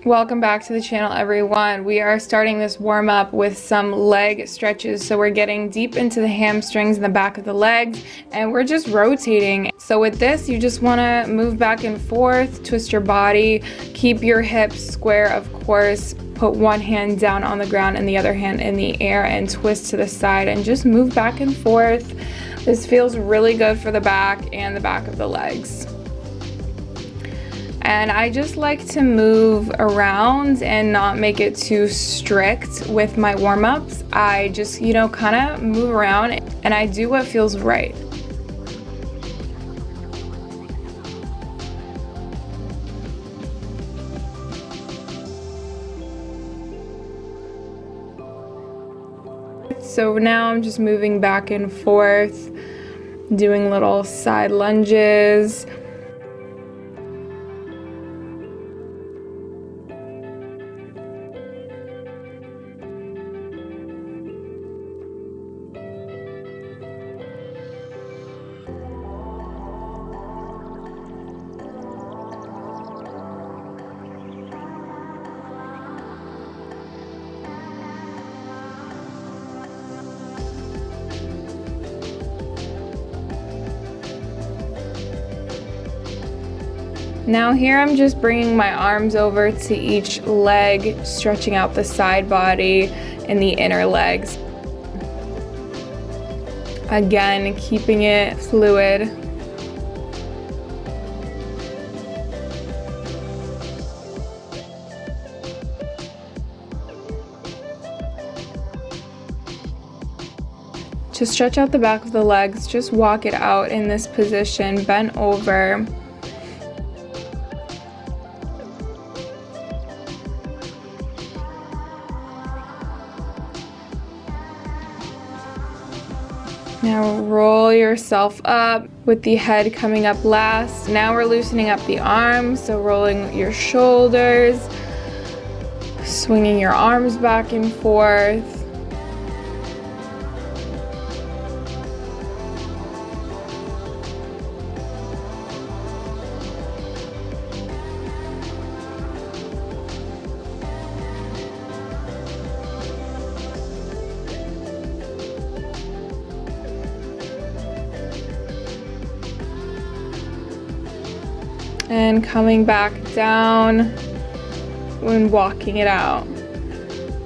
Welcome back to the channel, everyone. We are starting this warm-up with some leg stretches. So we're getting deep into the hamstrings and the back of the legs, and we're just rotating. So with this, you just want to move back and forth, twist your body, keep your hips square, of course. Put one hand down on the ground and the other hand in the air and twist to the side and just move back and forth. This feels really good for the back and the back of the legs. And I just like to move around and not make it too strict with my warm-ups. I just, kind of move around and I do what feels right. So now I'm just moving back and forth, doing little side lunges. Now here I'm just bringing my arms over to each leg, stretching out the side body and the inner legs. Again, keeping it fluid. To stretch out the back of the legs, just walk it out in this position, bent over. Now roll yourself up with the head coming up last. Now we're loosening up the arms, so rolling your shoulders, swinging your arms back and forth. And coming back down when walking it out.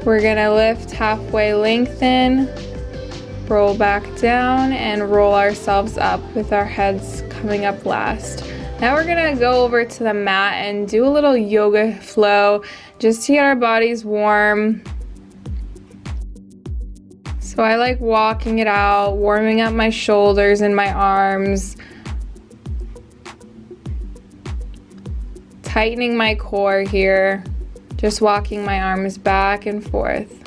We're gonna lift halfway, lengthen, roll back down, and roll ourselves up with our heads coming up last. Now we're gonna go over to the mat and do a little yoga flow just to get our bodies warm. So I like walking it out, warming up my shoulders and my arms, tightening my core here, just walking my arms back and forth.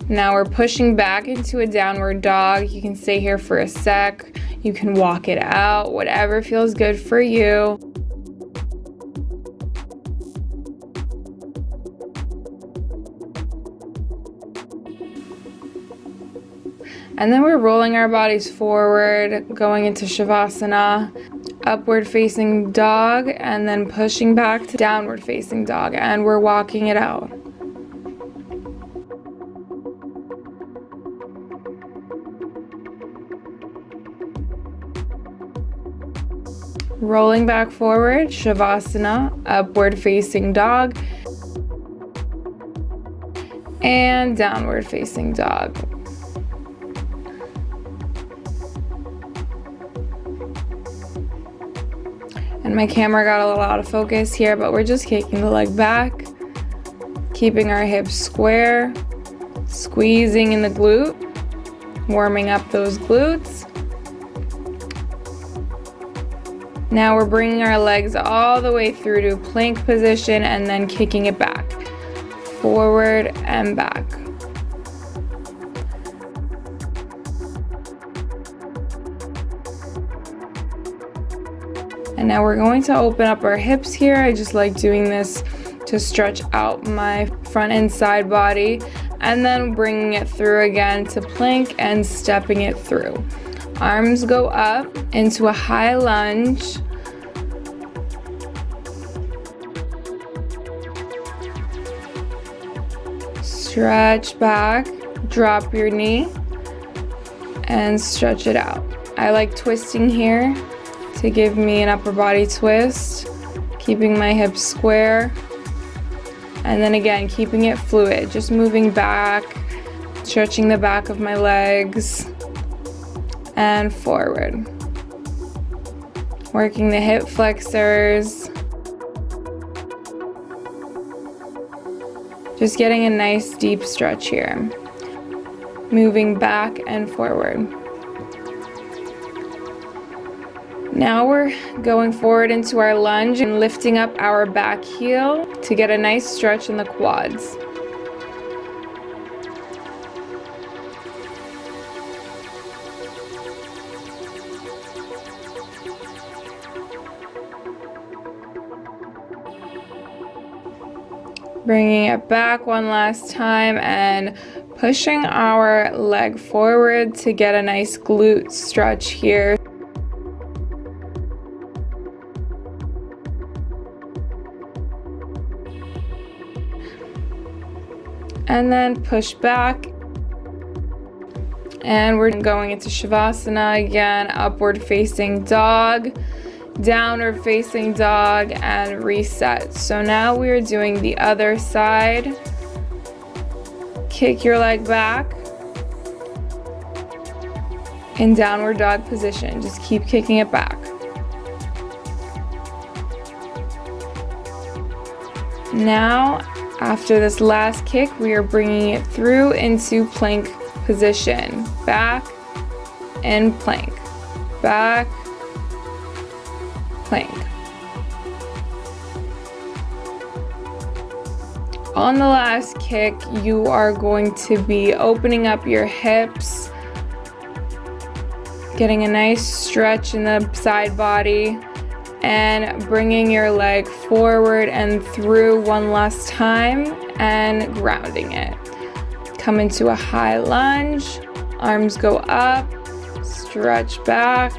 Now we're pushing back into a downward dog. You can stay here for a sec. You can walk it out, whatever feels good for you. And then we're rolling our bodies forward, going into Shavasana, upward facing dog, and then pushing back to downward facing dog, and we're walking it out. Rolling back forward, Shavasana, upward facing dog, and downward facing dog. And my camera got a little out of focus here, but we're just kicking the leg back, keeping our hips square, squeezing in the glute, warming up those glutes. Now we're bringing our legs all the way through to plank position and then kicking it back, forward and back. And now we're going to open up our hips here. I just like doing this to stretch out my front and side body, and then bringing it through again to plank and stepping it through. Arms go up into a high lunge. Stretch back, drop your knee, and stretch it out. I like twisting here to give me an upper body twist, keeping my hips square. And then again, keeping it fluid, just moving back, stretching the back of my legs, and forward. Working the hip flexors. Just getting a nice deep stretch here. Moving back and forward. Now we're going forward into our lunge and lifting up our back heel to get a nice stretch in the quads. Bringing it back one last time and pushing our leg forward to get a nice glute stretch here. And then push back. And we're going into Shavasana again, upward facing dog, downward facing dog, and reset. So now we're doing the other side. Kick your leg back in downward dog position. Just keep kicking it back. Now, after this last kick, we are bringing it through into plank position. Back and plank. Back, plank. On the last kick, you are going to be opening up your hips, getting a nice stretch in the side body, and bringing your leg forward and through one last time and grounding it. Come into a high lunge, arms go up, stretch back.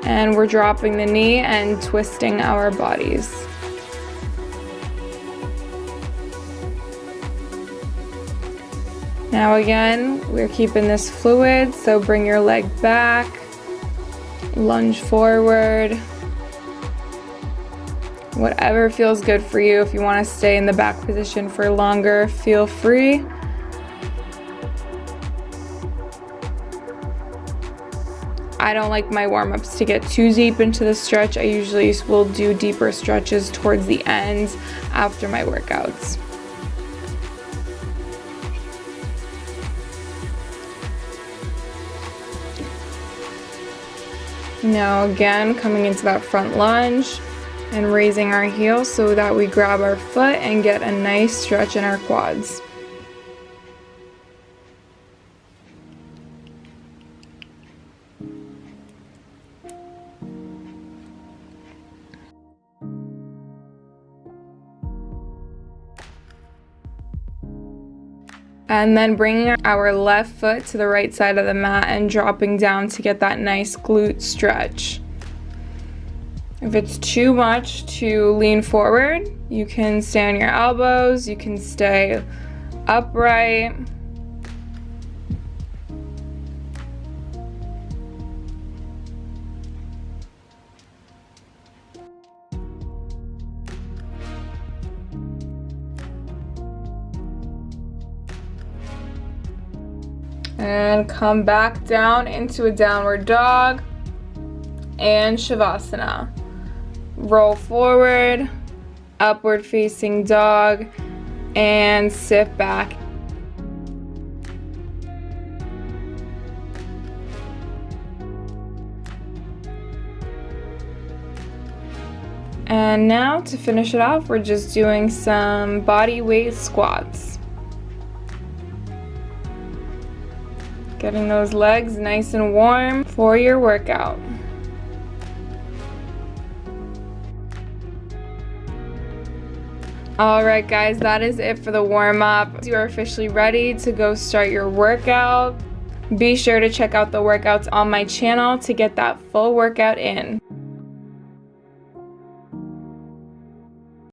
And we're dropping the knee and twisting our bodies. Now again, we're keeping this fluid, so bring your leg back, lunge forward. Whatever feels good for you. If you want to stay in the back position for longer, feel free. I don't like my warm-ups to get too deep into the stretch. I usually will do deeper stretches towards the end after my workouts. Now again, coming into that front lunge and raising our heel so that we grab our foot and get a nice stretch in our quads. And then bringing our left foot to the right side of the mat and dropping down to get that nice glute stretch. If it's too much to lean forward, you can stay on your elbows, you can stay upright. And come back down into a downward dog and Shavasana. Roll forward, upward facing dog, and sit back. And now to finish it off, we're just doing some body weight squats. Getting those legs nice and warm for your workout. Alright guys, that is it for the warm-up. You are officially ready to go start your workout. Be sure to check out the workouts on my channel to get that full workout in.